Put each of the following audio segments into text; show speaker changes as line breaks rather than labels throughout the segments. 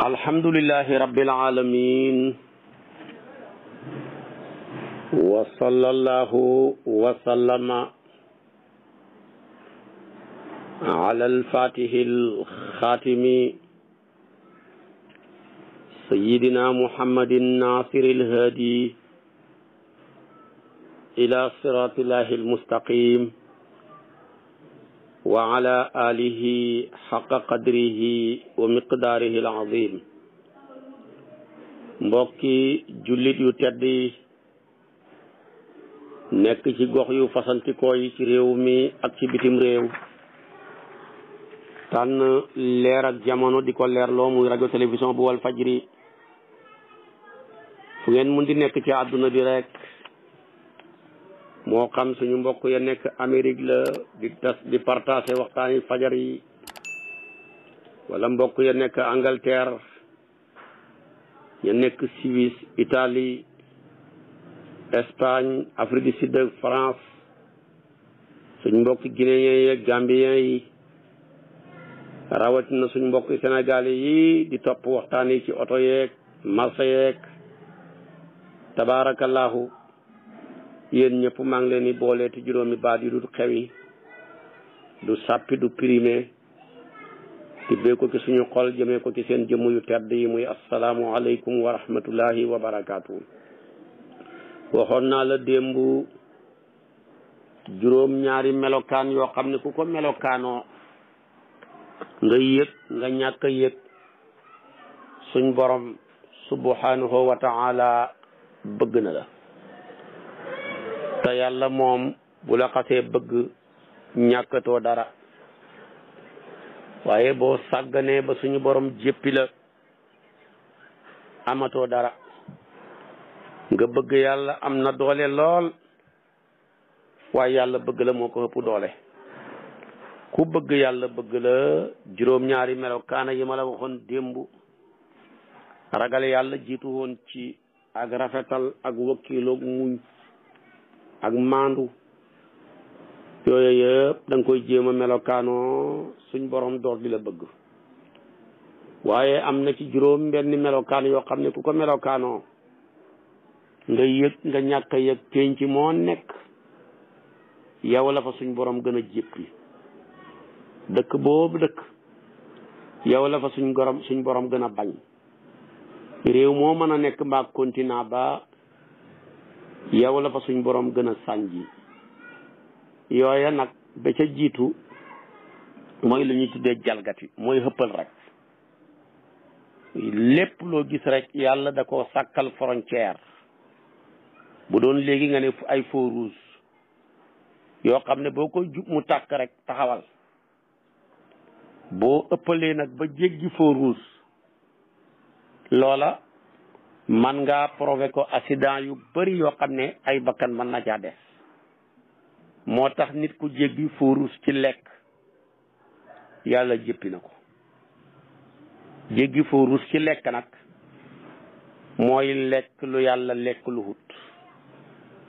alhamdulillahi rabbil alamin wa sallallahu wa sallama ala al-fatihi al-khatimi sayyidina muhammadin nasiril hadi ila siratillahi al-mustaqim wa ala alihi xaqa qadrihi wa miqdaarihi al-azim. mbokki jullit yu tedd yi nekk ci gox yu fasantikoo yi ci réew mi ak ci bitim réew tànn leer ak jamono di ko leerloo muy rajo télévision bu wal fajri fu ngeen mun di nekk ci àdduna bi rek, moo xam suñu mbokk ya nekk Amérique la di partager waxtaani fajar yi, wala mbokk ya nekk Angleterre, ya nekk Suisse, Italie, Espagne, Afrique du Sud, France, suñu mbokk guinéen yeeg gambien yi, rawatina suñu mbokk sénégalais yi di topp waxtaan yi ci oto yeeg marché yeeg, tabaarakallahu yéen ñëpp maa ngi leen di boole te juróomi baat yi du xewi du sàppi du primé tibbee ko ci suñu xol jëmee ko ci seen jëmm yu tedd yi muy asalaamu aleykum wa rahmatullahi wa barakaatu. waxoon naa la démb juróom ñaari melokaan yoo xam ne ku ko melokaanoo nga yëg nga ñàkk a yëg suñ borom subhanahu wa taala bëgg na la. te yàlla moom bu la xasee bëgg ñàkkatoo dara, waaye boo sàgganee ba suñu borom jéppi la amatoo dara. nga bëgg yàlla am na doole lool, waaye yàlla bëgg la moo ko ëpp doole. ku bëgg yàlla bëgg la juróom-ñaari melokaana yi ma la waxoon démb, ragal yàlla jiitu woon ci ak rafetal ak wakkiiloog muñ ak maandu. yooyu yëpp da nga koy jéem a melokaanoo suñ borom door di la bëgg. waaye am na ci juróom benn melokaan yoo xam ne ku ko melokaanoo nga yëg nga ñàkk a yëg penc moo nekk yow la fa suñ borom gën a jéppi. dëkk boobu dëkk yow la fa suñ borom gën a bañ. réew moo mën a nekk mbaa continent ba yow la fa suñ borom gën a sànji. yooya nag ba ca jiitu mooy lu ñuy tuddee jalgati, mooy xëppal rek. lépp loo gis rek yàlla da ko sàkkal frontière. bu doon léegi nga ne ay feu rouge yoo xam ne boo koy jub mu tàkk rek taxawal. boo ëppalee nag ba jéggi feu rouge, loola man ngaa provoqué ko accident yu bari yoo xam ne ay bakkan mën na caa des. moo tax nit ku jéggi feu rouge ci lekk yàlla jéppi na ko. jéggi feu rouge ci lekk nag mooy lekk lu yàlla lekk lu hut,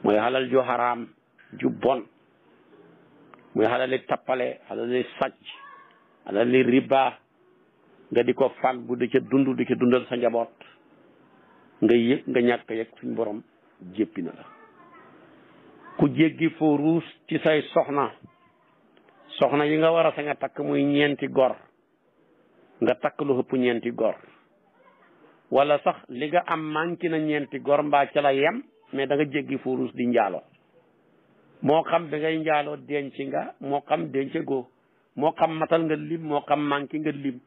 mooy xalal ju xaraam ju bon, muy xalali tappale, xalali sàcc, xalali riba, nga di ko fàggu di ca dund di ca dundal sa njaboot. nga yëg nga ñàkk yëg suñ borom jéppi na la. ku jéggi feu rouge ci say soxna yi nga war a sa nga takk muy ñeenti gor, nga takk lu ëpp ñeenti gor, wala sax li nga am manqué na ñeenti gor mbaa ca la yem, mais da nga jéggi feu rouge di njaaloo. moo xam da ngay njaaloo denc nga, moo xam denc goo, moo xam matal nga lim, moo xam manqué nga lim.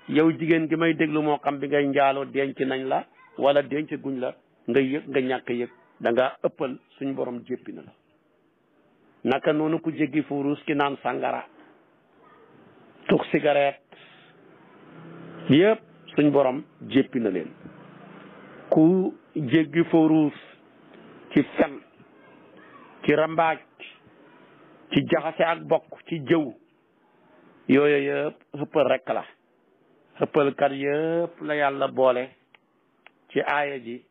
yow jigéen gi may déglu, moo xam bi ngay njaaloo denc nañ la wala denc guñ la, nga yëg nga ñàkk yëg da nga ëppal suñ borom jéppi na la. naka noonu ku jéggi feu rouge ki naan sàngara, tux cigarette, yëpp suñ borom jéppi na leen. ku jéggi feu rouge ci fen, ci rambaaj, ci jaxase ak bokk, ci jëw, yooyu yëpp xëppal rekk la. xëppalkat yëpp la yàlla boole ci aaya ji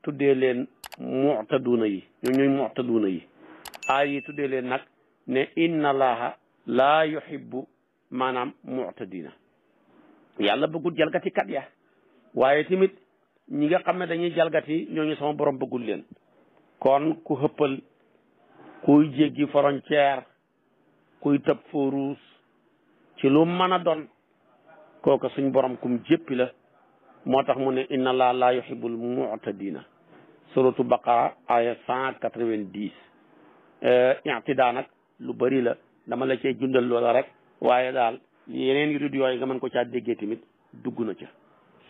tuddee leen mu'taduuna yi. ñuy mu'taduuna yi. aaya yi tuddee leen nag ne inna allaha laa yuhibbu maanaam mu'tadina. yàlla bëggul jalgati kat ya waaye tamit ñi nga xam ne dañuy jalgati ñooñu sama borom bëggul leen kon ku xëppal kuy jéggi frontière kuy tëb fóoruus ci lu mën a doon kooka suñ borom kum jéppi la moo tax mu ne inna allah la yuhibbul mu'tadina suratu baqara aya 190 i'tidaa nag lu bari la dama la cee jundal loola rek waaye daal yeneen yu dul yooyu nga mën ko caa déggee tamit dugg na ca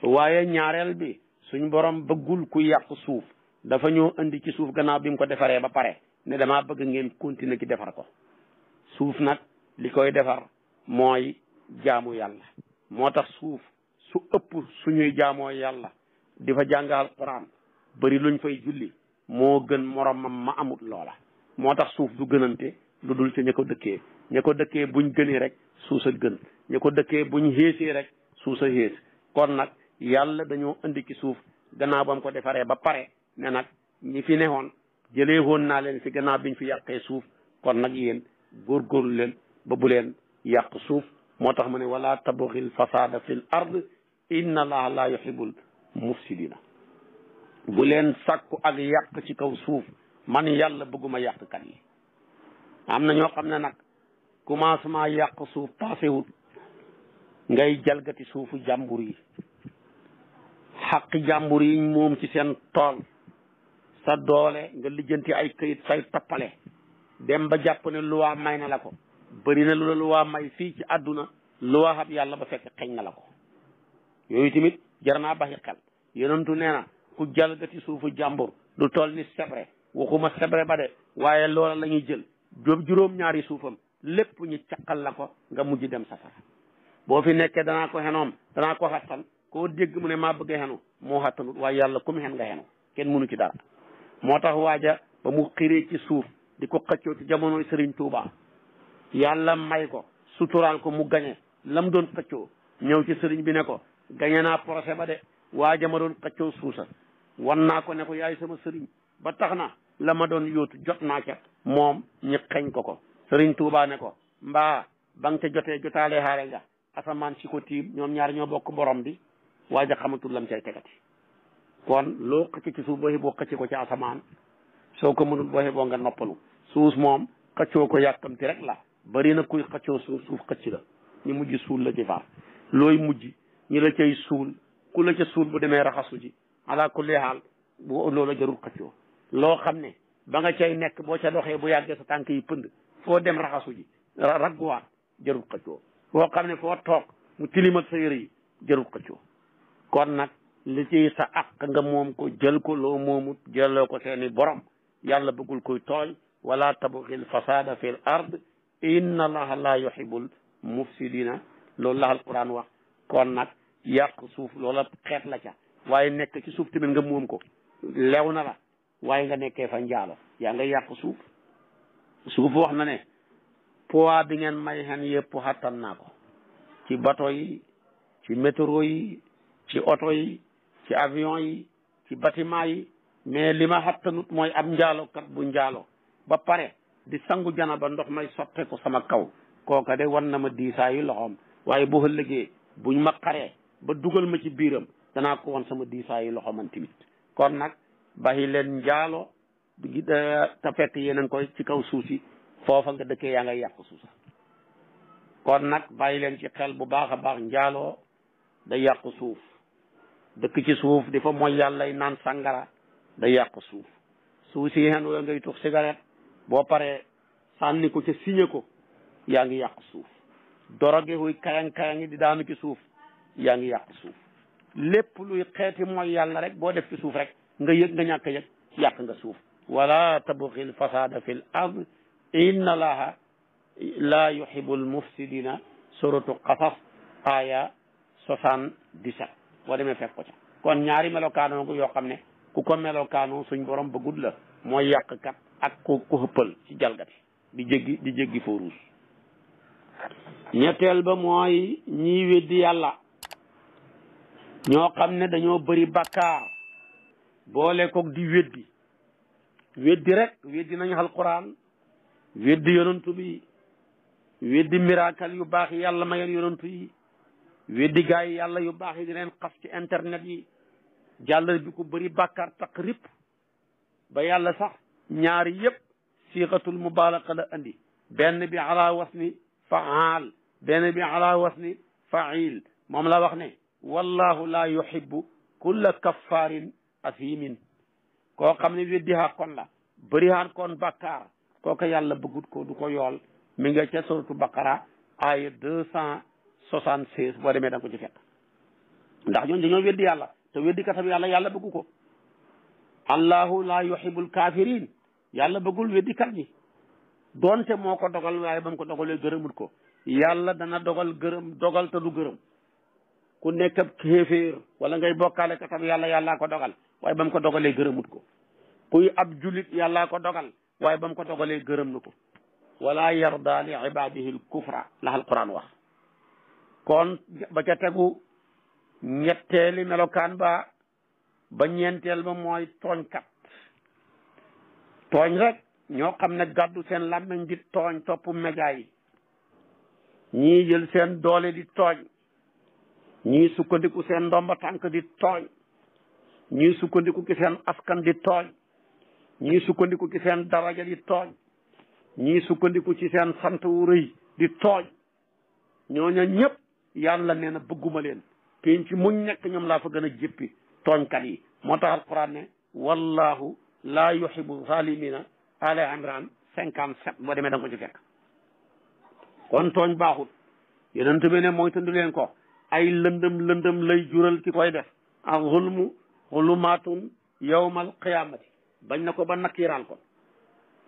waaye ñaareel bi suñ borom bëggul ku yàq suuf dafa ñëw indi ci suuf gannaaw bi mu ko defaree ba pare ne damaa bëgg ngeen continuer ci defar ko suuf nag li koy defar mooy jaamu yàlla moo tax suuf su ëpp suñuy jaamoo yàlla di fa jàngal Alquran bëri luñ fay julli moo gën moromam ma amut loola moo tax suuf du gënante lu dul ci ña ko dëkkee buñ gënee rek suuf a gën ña ko dëkkee buñ xéesee rek suuf a xées kon nag yàlla dañoo indi ci suuf gannaaw ba mu ko defaree ba pare ne nag ñi fi newoon jëlee woon naa leen fi gannaaw biñ fi yàqee suuf kon nag yéen góorgóorlu leen ba bu leen yàq suuf moo tax mu ne wala tabghil fasada fil ard inna allaha la yuhibbul mufsidina bu leen sàkku ak yàq ci kaw suuf man yàlla bëgguma yàqkat yi am na ñoo xam ne nag commencement yàq suuf paasewut ngay jalgati suufu jàmbur yi xaq jàmbur yi moom ci seen tool sa doole nga lijjanti ay këyit say tappale dem ba jàpp ne luwaa may na la ko bëri na lu la luwaa may fii ci àdduna luwaa xam yàlla ba fekk xeñ na la ko yooyu tamit jar naa baxi xel yonentu nee na ku jalgati suufu jàmbur du toll ni sebre waxuma sebre ba de waaye loola la ñuy jël juróom-ñaari suufam lépp ñu caqal la ko nga mujj dem safara boo fi nekkee danaa ko xenoom danaa ko xattan koo dégg mu ne maa bëgg a xenu moo xattanut waaye yàlla kum xen nga xenu kenn mënu ci dara moo tax waaja ba mu xiree ci suuf di ko xëccoo ci jamonoy Serigne Touba yàlla may ko suturaal ko mu gañe lam doon xëccoo ñëw ci sëriñ bi ne ko gañe naa procès ba de waaja ma doon xëccoo suusa wan naa ko ne ko yaay sama sëriñ ba tax na la ma doon yóotu jot naa ca moom ñi xeñ ko Serigne Touba ne ko mbaa ba nga ca jotee jotaale xaare nga asamaan si ko tiim ñoom ñaar ñoo bokk borom bi waaja xamatul lam cay tegati kon loo xëcc ci suuf boo xiboo xëcc ko ci asamaan soo ko mënul boo xiboo nga noppalu suuf moom xëccoo ko yàkkamti rek la bari na kuy xëccoo suuf xëcc la ñu mujj suul la ci far looy mujj ñi la cay suul ku la ca suul bu demee raxasu ji ala kulli haal bu loola jarul xëccoo loo xam ne ba nga cay nekk boo ca doxee bu yàggee sa tànk yi pënd foo dem raxasu ji ragguwaat jarul xëccoo foo xam ne foo toog mu tilimal sa yëre yi jarul xëccoo kon nag li ci sa àq nga moom ko jël ko loo moomut jëloo ko seeni borom yàlla bëggul koy tooñ wala tabghil fasada fil ard inna allaha la yuhibbul mufsidina loolu la alquran wax kon nag yàq suuf loola xeet la ca waaye nekk ci suuf tamit nga moom ko lew na la waaye nga nekkee fa njaalo yaa nga yàq suuf wax na ne poids bi ngeen may xen yëpp xattan naa ko ci bateau yi ci métro yi ci oto yi ci avion yi ci bâtiment yi mais li ma xattanut mooy ab njaalokat bu njaalo ba pare di sangu jana ba ndox may sotte ko sama kaw kooka de wan na ma diisaayu loxoom waaye bu ëllëgee buñ ma xaree ba dugal ma ci biiram danaa ko wan sama diisaayu loxo man tamit kon nag bàyyi leen njaalo te fekk yéen a ngi koy ci kaw suuf si foofa nga dëkkee yaa ngay yàq suusa kon nag bàyyi leen ci xel bu baax a baax njaaloo da yàq suuf dëkk ci suuf di fa mooy yàlla naan sàngara da yàq suuf suuf si xen wala ngay tux cigarette boo paree sànni ko ca signé ko yaa ngi yàq suuf doroge huy kayang-kayangi di daanu ci suuf yaa ngi yàq suuf lépp luy xeeti mooy yàlla rek boo def ci suuf rek nga yëg nga ñàkk yëg yàq nga suuf wala tabghil fasada fil ard inna allaha la yuhibbul mufsidina suratu qasas aya 77 boo demee fekk ko ca kon ñaari melokaano yoo xam ne ku ko melokaano suñ borom bëggut la mooy yàqkat ak ku xëppal ci jalgati di jéggi fooruus ñetteel ba mooy ñiy weddi yàlla ñoo xam ne dañoo bëri bakkaar boole koog di weddi rek weddi nañu alquran weddi yonantu bi weddi miracle yu baax yàlla mayal yonantu yi weddi gaa yi yàlla yu baax yi di leen xas ci internet yi jàllal bi ko bëri bàkkaar taq rip ba yàlla sax ñaari yëpp siixatul mubaalaqa la andi benn bi ala wasni faal benn bi ala wasni fail moom la wax ne wallahu la yuhibbu kulla kaffaarin asimin koo xam ne weddi haa kon la bëri haan kon bàkkaar kooka yàlla bëggut ko du ko yool mi nga ca suratu baqara aya 276 boo demee da nga ko ci fekk ndax ñooñu dañoo weddi yàlla te weddi katam yàlla bëggu ko allahu la yuhibbul kafirin yàlla bëggul weddi kat ñi doonte moo ko dogal waaye ba mu ko dogalee gërëmut ko yàlla dana dogal te du gërëm ku nekk ab kéeféer wala ngay bokkaale katam yàllaa ko dogal waaye ba mu ko dogalee gërëmut ko kuy ab julit yàllaa ko dogal waaye ba mu ko dogalee gërëm na ko wala yarda li ibadihi l kufra la alquran wax kon ba ca tegu ñetteeli melokaan ba ñeenteel ba mooy tooñkat tooñ rek ñoo xam ne gàddu seen làmmiñ di tooñ topp média yi ñii jël seen doole di tooñ ñii sukkandiku seen ndomba tànk di tooñ ñii sukkandiku ci seen askan di tooñ ñii sukkandiku ci seen daraja di tooñ ñii sukkandiku ci seen sant wu rëy di tooñ ñooña ñëpp yàlla nee na bëgguma leen pénc muñ nekk ñoom laa fa gën a jéppi tooñkat yi moo tax alquran ne wallahu la yuhibbu zalimina ala imran 57 boo demee da nga ko ci fekk kon tooñ baaxut yonent bi ne mooy tëndu leen ko ay lëndëm lay jural ki koy def ak zulmu zulumaatun yawmal qiyamati bañ na ko ba nakkiiraal ko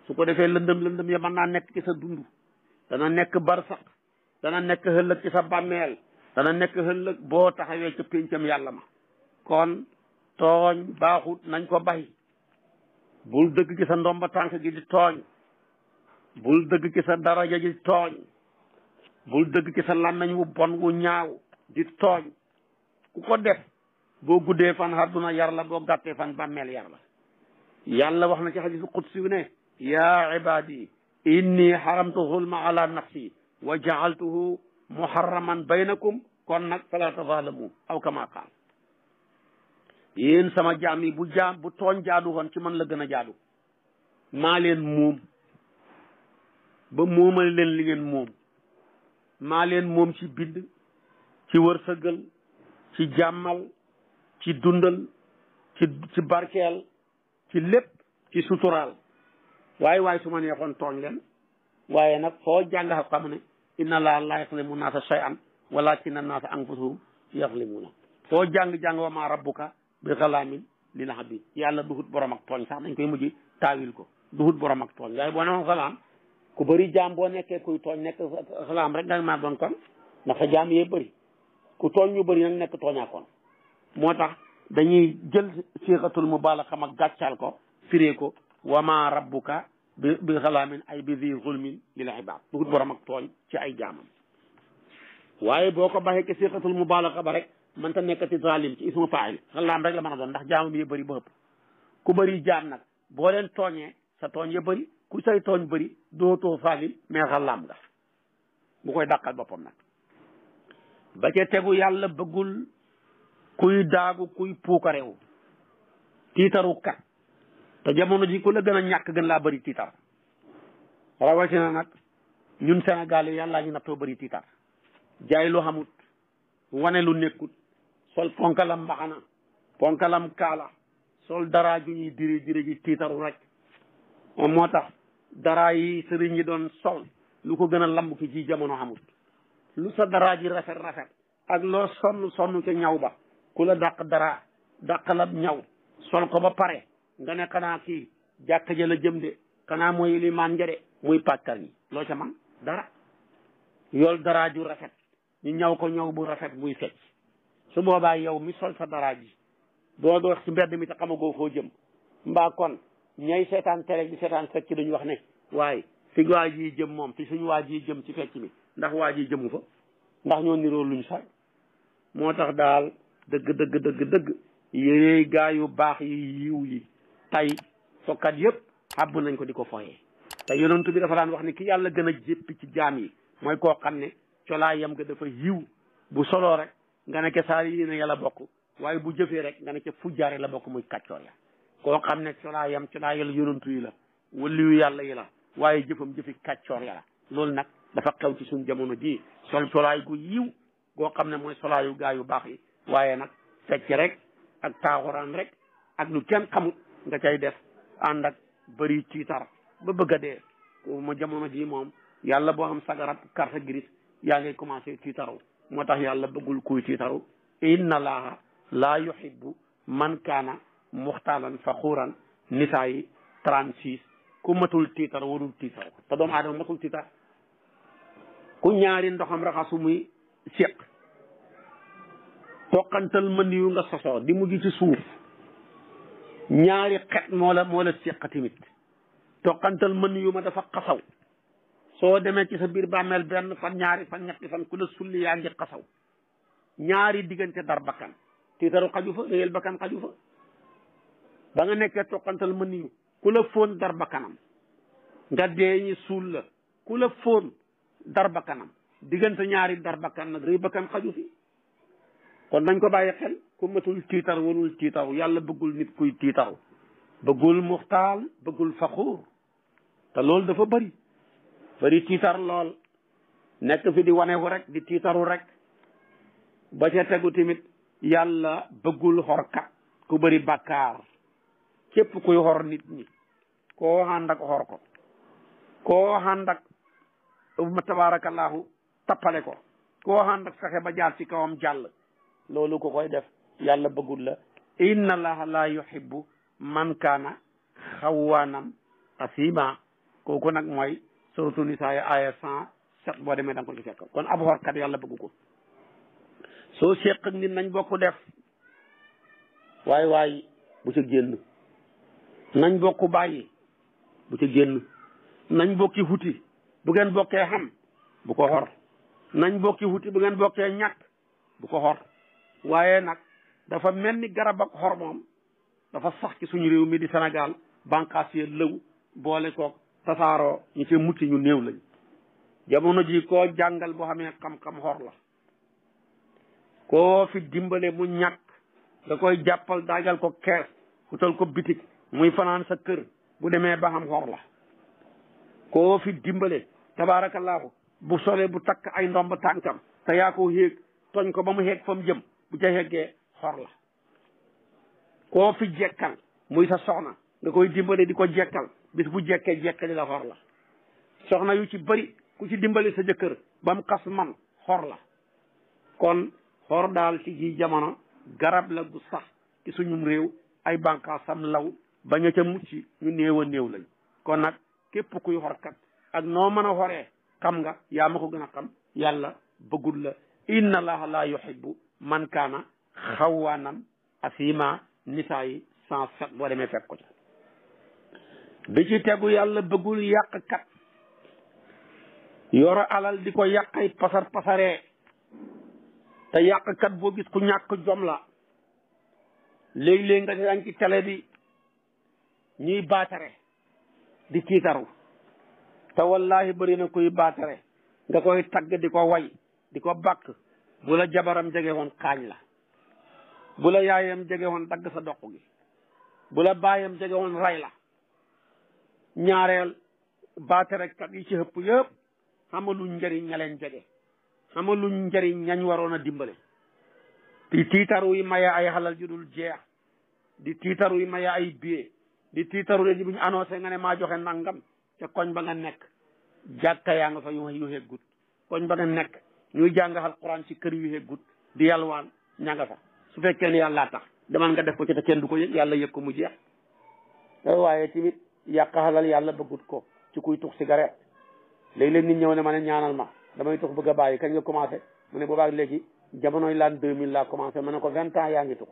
su ko defee lëndëm ya mën naa nekk ci sa dund dana nekk barsax dana nekk ëllëg ci sa bàmmeel dana nekk ëllëg boo taxawee ca péncam yàlla ma kon tooñ baaxut nañ ko bay bul dëgg ci sa ndomba tànk gi di tooñ bul dëgg ci sa daraja di tooñ bul dëgg ci sa làmmeñ wu bon wu ñaaw di tooñ ku ko def boo guddee fan àdduna yar la boo gàttee fan bàmmeel yar la yàlla wax na ci hadiisu qudsi ne yaa ibadi inni haramtu zulma ala nafsi wa jaaltuhu muharraman baynakum kon nag fala tazalamu aw kama qaal yéen sama jaam yi bu tooñ jaadu woon ci man la gën a jaadu maa leen moom ba moomal leen li ngeen moom maa leen moom ci bind ci wërsëgal ci jàmmal ci dundal ci barkeel ci lépp ci suturaal waaye su ma neexoon tooñ leen waaye nag foo jàng xam ne inna laa laa yaxlimu naasa shay'an walakinna naasa anfusahum yaxlimuuna foo jàng wa maa rabbuka bi xalaamin lil abid yàlla duhut borom ak tooñ sax dañ koy mujj taawil ko duhut borom ak tooñ waaye boo ne woon xalaam ku bëri jaam boo nekkee kuy tooñ nekk xalaam rek nga maa doon kon ndax sa jaam yee bëri ku tooñ ñu bëri nag nekk tooñaa kon moo tax dañuy jël siixatul mubaalaxa xam ak gàccal ko firee ko wa ma rabbuka bi xalaamin ay bi zi zulmin lil ibad duhut borom ak tooñ ci ay jaamam waaye boo ko baxee ci siixatul mubaalaxa ba rek man ta nekkati zalim ci ismu fail xalaam rek la mën a doon ndax jaamam yi bëri ba ëpp ku bëri jaam nag boo leen tooñee sa tooñ ya bëri ku say tooñ bëri dootoo zalim mais xalaam nga bu koy dàqal boppam nag ba ca tegu yàlla bëggul kuy daagu kuy puukarewu tiitaru kat te jamono ji ku la gën a ñàkk gën laa bëri tiitar rawatina nag ñun Sénégal yi yàllaa ñu nattoo bëri tiitar jaay lu xamut wane lu nekkut sol ponkalam mbaxana ponkalam kaala sol dara ju ñuy diri ji tiitaru rek moom moo tax dara yi sëriñ yi doon sol lu ko gën a lamb ki ci jamono xamut lu sa dara ji rafet ak loo sonn ca ñaw ba ku la dàq dara dàq la ñaw sol ko ba pare nga ne xanaa kii jàkka ja la jëm de xanaa mooy limaan njëre muy pàkkar yi loo ca man dara yool dara ju rafet ñu ñaw ko ñaw bu rafet muy fecc su boobaa yow mi sol sa dara ji doo dox ci mbedd mi te xamagoo foo jëm mbaa kon ñay seetaan télé bi seetaan fecc dañu wax ne waaye fi waa ji jëm moom fi suñu waa ji jëm ci fecc mi ndax waa ji jëmu fa ndax ñoo niroo luñ sax moo tax daal dëgg yéey gaa yu baax yi yiw yi tay fokkat yëpp xàbb nañ ko di ko foyee te yonent bi dafa daan wax ne ki yàlla gën a jéppi ci jaam yi mooy koo xam ne colaayam ga dafa yiw bu solo rek nga ne ca saalihiina ya la bokk waaye bu jëfee rek nga ne ca fujjaare la bokk muy kàccoor ya koo xam ne colaayam colaayal yonantu yi la waliyu yàlla yi la waaye jëfam jëfi kàccoor ya la loolu nag dafa xew ci suñ jamono ji sol solaay gu yiw goo xam ne mooy solaayu gaa yu baax yi waaye nag fecc rek ak taaxuraan rek ak lu kenn xamut nga cay def ànd ak bëri tiitar ba bëgg a dee ma jamono ji moom yàlla boo xam sagarab carte grise yaa ngay commencé tiitaru moo tax yàlla bëggul kuy tiitaru inna allaha laa yuhibbu man kaana muxtaalan faxuuran nisaa yi 36 ku matul tiitar warul tiitar te doomu aadama matul tiitar ku ñaari ndoxam raxasu muy séq toqantal mën yu nga sosoo di mujj ci suuf ñaari xet moo la séq tamit toqantal mën yu ma dafa xasaw soo demee ci sa biir bàmmeel benn fan ñaari fan ñetti fan ku la sulli yaa ngi xasaw ñaari diggante dar bakkan tiitaru xaju fa réyal bakkan xaju fa ba nga nekkee toqantal mën yu ku la fóon dar bakkanam nga dee ñi suul la ku la fóon dar bakkanam diggante ñaari dar bakkan nag réy bakkan xaju fi kon nañ ko bàyyi xel ku matul tiitar warul tiitaru yàlla bëggul nit kuy tiitaru bëggul muxtaal bëggul faxuur te loolu dafa bëri tiitar lool nekk fi di wanewu rek di tiitaru rek ba ca tegu tamit yàlla bëggul xorkat ku bëri bàkkaar képp kuy xor nit ñi koo ànd ak xor ko koo ànd ak tabarakallahu tappale ko koo ànd ak fexe ba jaar ci kawam jàll loolu ko koy def yàlla bëggul la inna allaha la yuhibbu man kaana xawaanan asima kooku nag mooy suratu nisaa aya 107 boo demee da nga ko ci fekk kon ab xorkat yàlla bëggu ko soo séq nit nañ bokk def waay bu ca génn nañ bokk bàyyi bu ca génn nañ bokki huti bu ngeen bokkee xam bu ko xor nañ bokki huti bu ngeen bokkee ñàkk bu ko xor waaye nag dafa mel ni garab ak xor moom dafa sax ci suñu réew mi di Sénégal bànqaas yee lëw boole koog tasaaroo ñu ci mucc ñu néew lañ jamono ji koo jàngal boo xamee xam-xam xor la koo fi dimbale mu ñàkk nga koy jàppal daajal ko kees futal ko bitig muy fanaan sa kër bu demee ba xam xor la koo fi dimbale tabaarakallaahu bu solee bu takk ay ndomb tànkam te yaa ko xéeg toñ ko ba mu xeeg fa mu jëm bu ca xeggee xor la koo fi jekkal muy sa soxna nga koy dimbale di ko jekkal bis bu jekkee jekkali la xor la soxna yu ci bëri ku ci dimbale sa jëkkër ba mu xas man xor la kon xor daal ci ji jamono garab la gu sax ci suñum réew ay bànqaasam law ba nga ca mucc ñu néew a néew lañ kon nag képp kuy xorkat ak noo mën a xoree xam nga yaa ma ko gën a xam yàlla bëggul la inna allaha la yuhibbu man kaana xawaanan asima nisaa yi 107 boo demee fekk ko ca bi ci tegu yàlla bëggul yàqkat yoro alal di ko yàqay pasar pasaree te yàqkat boo gis ku ñàkk jom la léeg-léeg nga daan ci télé bi ñuy baatare di tiitaru te wallahi bëri na kuy baatare nga koy tagg di ko way di ko bàkk bu la jabaram jege woon xaañ la bu la yaayam jege woon dagg sa doq gi bu la baayam jege woon ray la ñaareel baatarekat yi ci ëpp yëpp xamaluñ njëriñ ña leen jege xamaluñ njëriñ ñañ waroon a dimbale di tiitaru yi maye ay xalal ju dul jeex di tiitaru yi maye ay billet di tiitaru léegi bu ñu annoncé nga ne maa joxe nangam ca koñ ba nga nekk jàkka yaa nga fa yu heggut koñ ba nga nekk ñuy jàng alquran ci kër yu heggut di yalwaan ña nga fa su fekkee ne yàlla tax demal nga def ko ci te kenn du ko yëg yàlla yëg ko mu jeex waaye tamit yàq xalal yàlla bëggut ko ci kuy tux cigarette léeg-léeg nit ñëw ne ma ne ñaanal ma damay tux bëgg a bàyyi kañ nga commencé mu ne boobaag léegi jamonoy l'an 2000 laa commencé ma ne ko 20 ans yaa ngi tux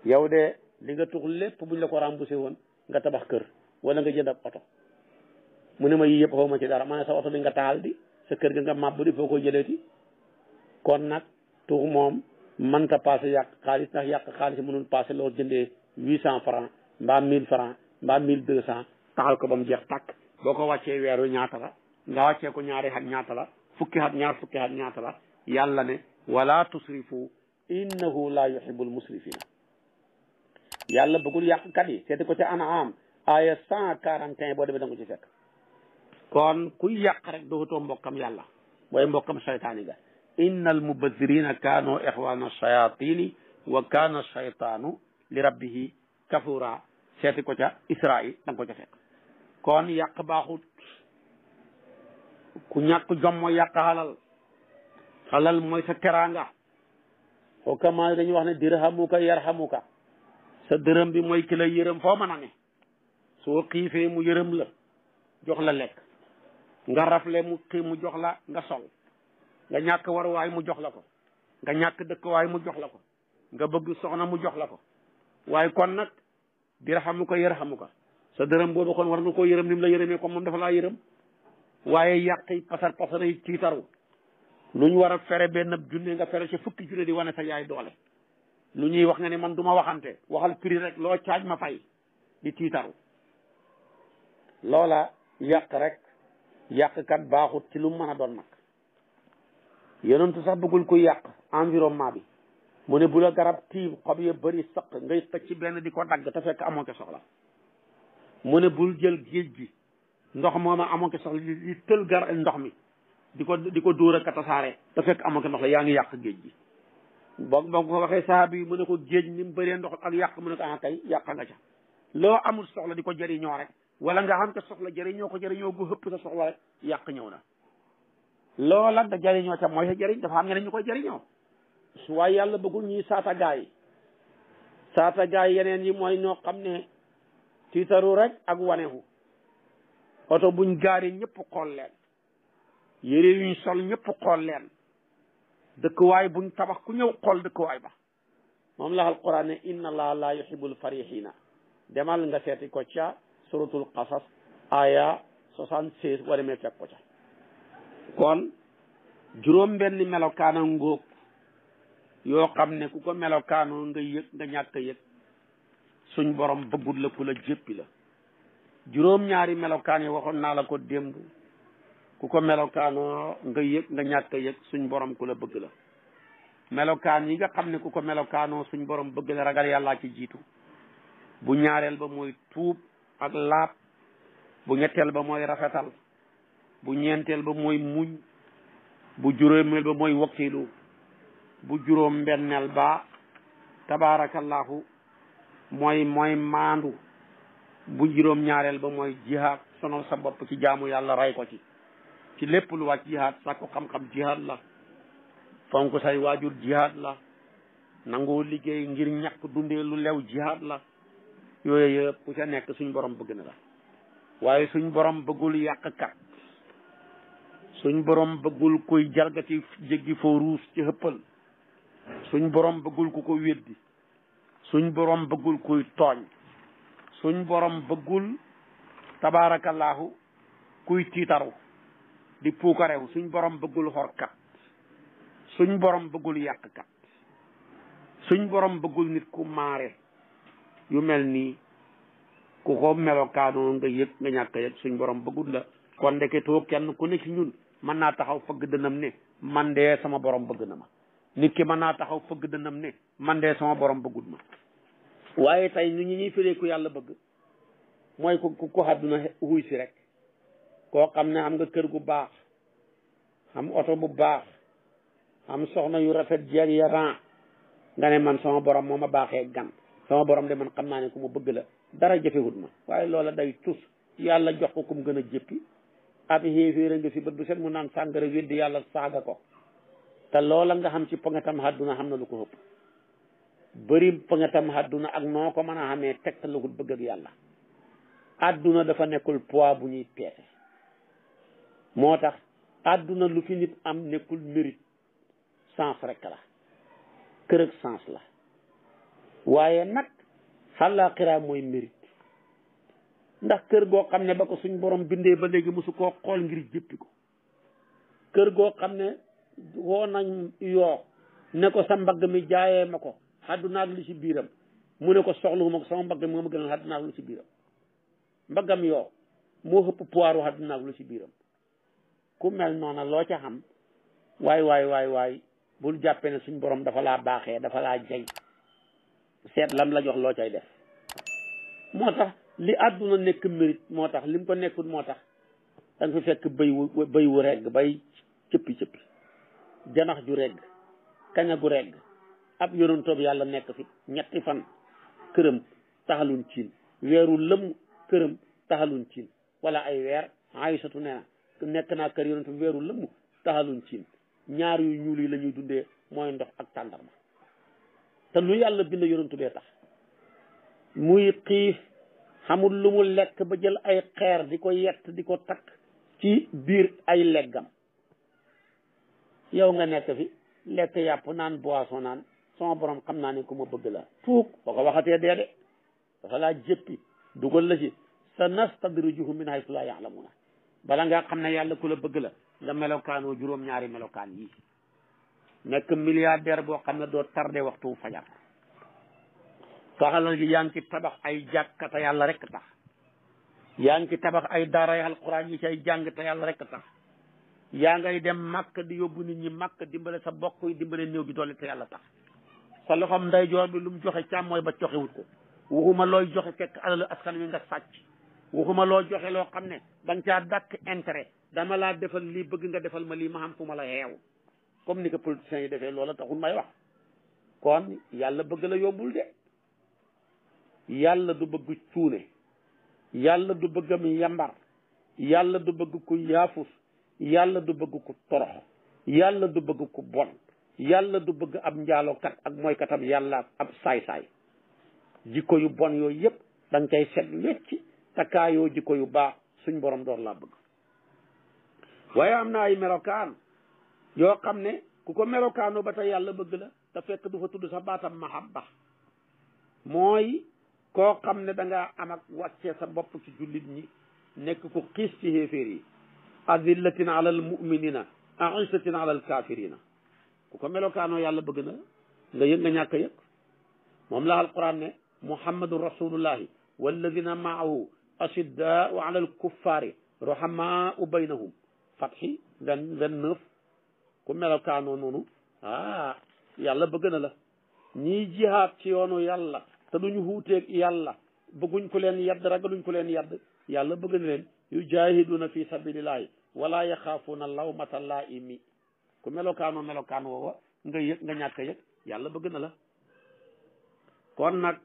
yow de li nga tux lépp buñ la ko remboursé woon nga tabax kër wala nga jënd ab oto mu ne ma yii yëpp xaw ma ci dara ma ne sa oto bi nga taal di sa kër ga nga màbb di foo koy jëleeti kon nag tux moom mën ta passé yàq xaalis ndax yàq xaalis mënul passé loolu jëndee 800 francs mbaa 1000 francs mbaa 1200 taxal ko ba mu jeex tàkk boo ko wàccee weeru ñaata la nga wàccee ko ñaari xat ñaata la fukki xat ñaar fukki xat ñaata la yàlla ne wala tusrifu innahu la yuhibbul musrifina yàlla bëggul yàqkat yi seeti ko ca An'am aya 141 boo demee da nga ko ci fekk kon kuy yàq rek dootoo mbokkam yàlla booy mbokkam shaytaani ga innal mubazzirina kaanu ixwana shayatini wa kaana shaytaanu li rabbihi kafura seeti ko ca Israil da nga ko ca fekk kon yàq baaxut ku ñàkk jom mooy yàq xalal mooy sa teraanga xokkamaa dañuy wax ne dirhamuka yarhamuka sa dërëm bi mooy ki la yërëm foo mën a ne soo xiifee mu yërëm la jox la lekk nga rafle mu mu jox la nga sol nga ñàkk waruwaay mu jox la ko nga ñàkk dëkkuwaay mu jox la ko nga bëgg soxna mu jox la ko waaye kon nag dirhamuka yarhamuka sa dërëm boobu kon war nga koo yërëm ni mu la yërëmee comme moom dafa laa yërëm waaye yàqi pasar yi tiitaru lu ñu war a fere benn junne nga fere ci fukki junne di wane sa yaay doole lu ñuy wax nga ne man du ma waxante waxal prix rek loo caaj ma fay di tiitaru loola yàq rek yàqkat baaxut ci lu mën a doon nag yonentu sax bëggul kuy yàq environnement bi mu ne bu la garab tiim xob ya bëri sëq ngay tëj ci benn di ko dagg te fekk amoo ko soxla mu ne bul jël géej gi ndox mooma amoo ko soxla di tël ndox mi di ko dóor a katasaare te fekk amoo ko ndox la yaa ngi yàq géej gi boo ko waxee sahaaba yi mu ne ko géej ni mu bëree ndox ak yàq mu ne ko ah kay yàq nga ca loo amul soxla di ko jëriñoo rek wala nga xam ko soxla jëriñoo ko jëriñoo bu hëpp sa soxla rek yàq ñëw na loola nga jëriñoo ca mooy sa jëriñ dafa am ñeneen ñu koy jëriñoo waaye yàlla bëggul ñuy saata gaay yeneen yi mooy ñoo xam ne tiitaru rek ak wanehu oto buñ gaari ñëpp xool leen yére yuñ sol ñëpp xool leen dëkkuwaay buñ tabax ku ñëw xool dëkkuwaay ba moom la alquran ne inna allaha la yuhibbul farihina demal nga seeti ko ca suratul qasas aya 76 wala mee fekk ko ca kon juróom benn melokaana ngóog yoo xam ne ku ko melokaanoo nga yëg nga ñàkk a yëg suñ borom bëggul la ku la jéppi la juróom ñaari melokaan yi waxoon naa la ko démb ku ko melokaanoo nga yëg nga ñàkk a yëg suñ borom ku la bëgg la melokaan yi nga xam ne ku ko melokaanoo suñ borom bëgg la ragal yàllaa ci jiitu bu ñaareel ba mooy tuub ak laab bu ñetteel ba mooy rafetal bu ñeenteel ba mooy muñ bu juróomeel ba mooy wakkilu bu juróom benneel ba tabaarakallahu mooy maandu bu juróom ñaareel ba mooy jihaad sonal sa bopp ci jaamu yàlla rey ko ci lépp lu wàcc jihaad sàkku xam-xam jihaad la fonk say waajur jihaad la nangoo liggéey ngir ñàkk dundee lu lew jihaad la yooyu yëpp ku ca nekk suñ borom bëgg na la waaye suñ borom bëggul yàqkat suñ borom bëggul kuy jalgati jéggi foo ruus ci xëppal suñ borom bëggul ku ko weddi suñ borom bëggul kuy tooñ suñ borom bëggul tabaarakallaahu kuy tiitaru di puukarew suñ borom bëggul xorkat suñ borom bëggul yàqkat suñ borom bëggul nit ku maare yu mel nii ku ko melokaanoo nga yëg nga ñàkk yëg suñ borom bëggul la kon ndeketoo kenn ku ne ci ñun mën naa taxaw fëgg dënam ne man de sama borom bëgg na ma nit ki mën naa taxaw fëgg dënam ne man de sama borom bëggul ma waaye tey ñu ñuy firee ku yàlla bëgg mooy ku àdduna xuy si rek koo xam ne am nga kër gu baax am oto bu baax am soxna yu rafet jeeg ya ran nga ne man sama borom moo ma baaxee gan sama borom de man xam naa ne ku ma bëgg la dara jëfewut ma waaye loola day tus yàlla jox ko kum gën a jëppi ab xéeféer nga fi bët bu set mu naan sàngara weddi yàlla saaga ko te loola nga xam ci pongetam àdduna xam na lu ko ëpp bëri pongetam àdduna ak noo ko mën a xamee tegtalugut bëgg ak yàlla àdduna dafa nekkul poids bu ñuy peese moo tax àdduna lu fi nit am nekkul mérite sens rek la kër ak sens la waaye nag xalaaxira mooy mérite ndax kër goo xam ne ba ko suñ borom bindee ba léegi mosu koo xool ngir jëppi ko kër goo xam ne woo nañ yoo ne ko sa mbagg mi jaayee ma ko àdduna ak li ci biiram mu ne ko soxluwuma ko sama mbagg mi moo ma gënal àdduna ak lu ci biiram mbaggam yoo moo ëpp poids àdduna ak lu ci biiram ku mel noona loo ca xam waay bul jàppee ne suñ borom dafa laa baaxee dafa laa jay seet lam la jox loo cay def moo tax li àdduna nekk mérite moo tax lim ko nekkul moo tax da nga fi fekk bëy wu regg bay cëppi janax ju regg kaña gu regg ab yonentoob yàlla nekk fi ñetti fan këram taxaluñ ciin weeru lëmm këram taxaluñ ciin wala ay weer Aysatu nee na nekk naa kër yonent bi weeru lëmm taxaluñ ciin ñaar yu ñuul yi la ñuy dundee mooy ndox ak tàndarma te lu yàlla bind yonent bee tax muy xiif xamul lu mu lekk ba jël ay xeer di ko yett di ko takk ci biir ay leggam yow nga nekk fi lekk yàpp naan boisson naan sama borom xam naa ne ku ma bëgg la tuug boo ko waxatee dee de dafa laa jëppi dugal la ci sa nastadrijuhum min haysu laa ya'lamuuna bala nga xam ne yàlla ku la bëgg la nga melokaanoo juróom-ñaari melokaan yi nekk milliardaire boo xam ne doo tardé waxtu fajar taxalal gi yaa ngi ci tabax ay jàkka te yàlla rek tax yaa ngi ci tabax ay daara alquran yi ci ay jàng te yàlla rek tax yaa ngay dem màkk di yóbbu nit ñi màkk dimbale sa bokk yi dimbale néew bi doole te yàlla tax sa loxom ndeyjoor bi lu mu joxe càmmooy ba joxewut ko waxuma looy joxe fekk alalu askan wi nga sàcc waxuma loo joxe loo xam ne da nga caa dàkk intérêt dama laa defal lii bëgg nga defal ma lii ma xam fu ma la xeew comme ni ko politiciens yi defee loola taxul may wax kon yàlla bëgg la yombul de yàlla du bëgg cuune yàlla du bëgg mi yambar yàlla du bëgg ku yaafus yàlla du bëgg ku torox yàlla du bëgg ku bon yàlla du bëgg ab njaalokat ak mooykatam yàlla ab saay-saay jikko yu bon yooyu yëpp da nga koy set wecc takkaayoo jikko yu baax suñ borom door laa bëgg waaye am na ay melokaan yoo xam ne ku ko melokaanoo ba tey yàlla bëgg la te fekk du fa tudd sa baatam mahabba mooy koo xam ne da ngaa am ak wàccee sa bopp ci jullit ñi nekk ku xiis ci xéeféer yi adillatin ala al muminina aisatin ala al kafirina ku ko melokaanoo yàlla bëgg na nga yëg nga ñàkk a yëg moom la alquran ne muhammadun rasulullahi walladina maahu ashiddaau ala al kuffari ruhamaau baynahum fatxi 29 ku melokaanoo noonu yàlla bëgg na la ñiy jihaad ci yoonu yàlla te duñu xuuteeg yàlla bëgguñ ko leen yadd ragaluñ ko leen yadd yàlla bëgg na leen yujahiduna fi sabilillahi wala yaxaafuuna lawmata laa'imi ku melokaanoo melokaan woowa nga yëg nga ñàkk a yëg yàlla bëgg na la kon nag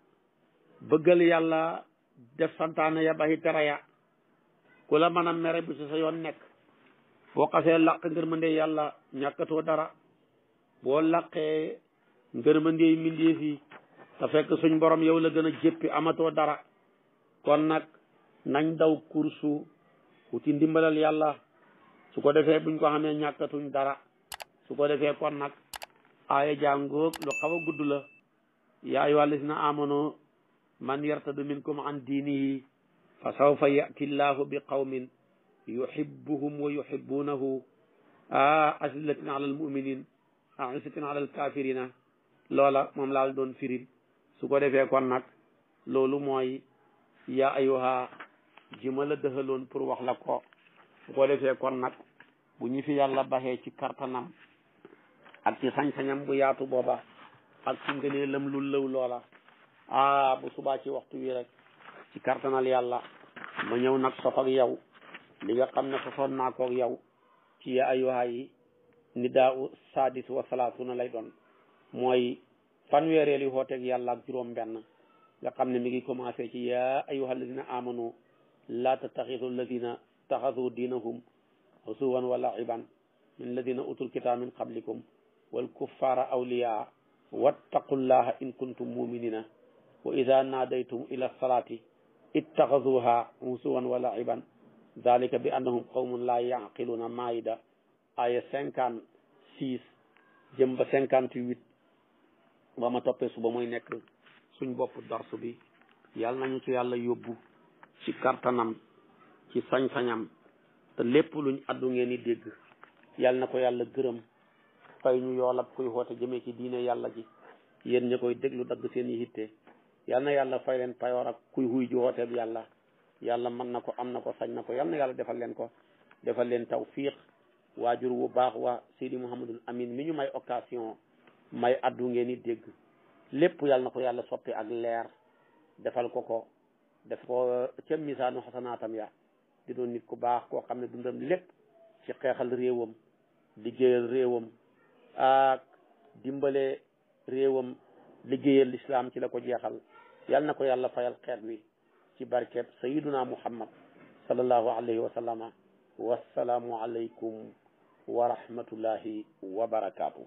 bëggal yàlla def santaane ya baxi tere ya ku la mën a mere bi si sa yoon nekk boo xasee làq ngërmande yàlla ñàkkatoo dara boo làqee ngërmande mbindeef yi te fekk suñ borom yow la gën a jéppi amatoo dara kon nag nañ daw kursu wuti ndimbalal yàlla su ko defee buñ ko xamee ñàkkatuñ dara su ko defee kon nag aaya jàngoog lu xaw a gudd la yaa ayyuha allazina amanu man yartadu minkum an diinihi fa sawfa yati llahu bi qawmin yuhibbuhum wa yuhibbunahu azillatin ala almuminin aisatin ala alkafirina loola moom laal doon firil su ko defee kon nag loolu mooy yaa ayyuha ji ma la dëxaloon pour wax la ko su ko defee kon nag bu ñu fi yàlla baxee ci kartanam ak ci sañ-sañam bu yaatu booba ak ci ngëneelam lu lëw loola bu subaa ci waxtu wi rek ci kartanal yàlla ma ñëw nag sof ak yow li nga xam ne sosoon naa koog yow ci yaa ayyuha yi nidaa'u sadis wa salaatuna lay doon mooy fanweereeli xooteeg yàlla ak juróom benn nga xam ne mi ngi commencé ci yaa ayyuha alladina amanu laa tattaxidu alladina taxadu diinahum husuwan wa la'iban min alladina utul kitaab min qablikum wal kuffara awliyaa wattaqullaha in kuntum muminina wa ida naadaytum ila salaati ittaxaduha husuwan wa la'iban dalika bi annahum qawmun laa yaqiluuna maayida aya 56 jëm ba 58 ba ma toppee suba mooy nekk suñ bopp darsu bi yàlla nañu ci yàlla yóbbu ci kartanam ci sañ-sañam te lépp luñ addu ngeen di dégg yàlla na ko yàlla gërëm fay ñu yoolab kuy xoote jëmee ci diine yàlla ji yéen ña koy déglu dagg seen yi hitte yàlla na yàlla fay leen payoor ak kuy xuy ji xooteeb yàlla yàlla mën na ko am na ko sañ na ko yàlla na yàlla defal leen ko defal leen tawfiq waajur wu baax wa Seydi Mouhamadul Amin mi ñu may occasion may addu ngeen di dégg lépp yàlla na ko yàlla soppi ak leer defal ko def ko ca misaanu xasanaatam ya di doon nit ku baax koo xam ne dundam lépp ci xeexal réewam liggéeyal réewam ak dimbale réewam liggéeyal lislaam ci la ko jeexal yàlla na ko yàlla fayal xeet wi ci barkeb sayiduna muhammad sallallahu alayhi wa sallama wassalaamu alaykum wa rahmatullahi wa barakaatu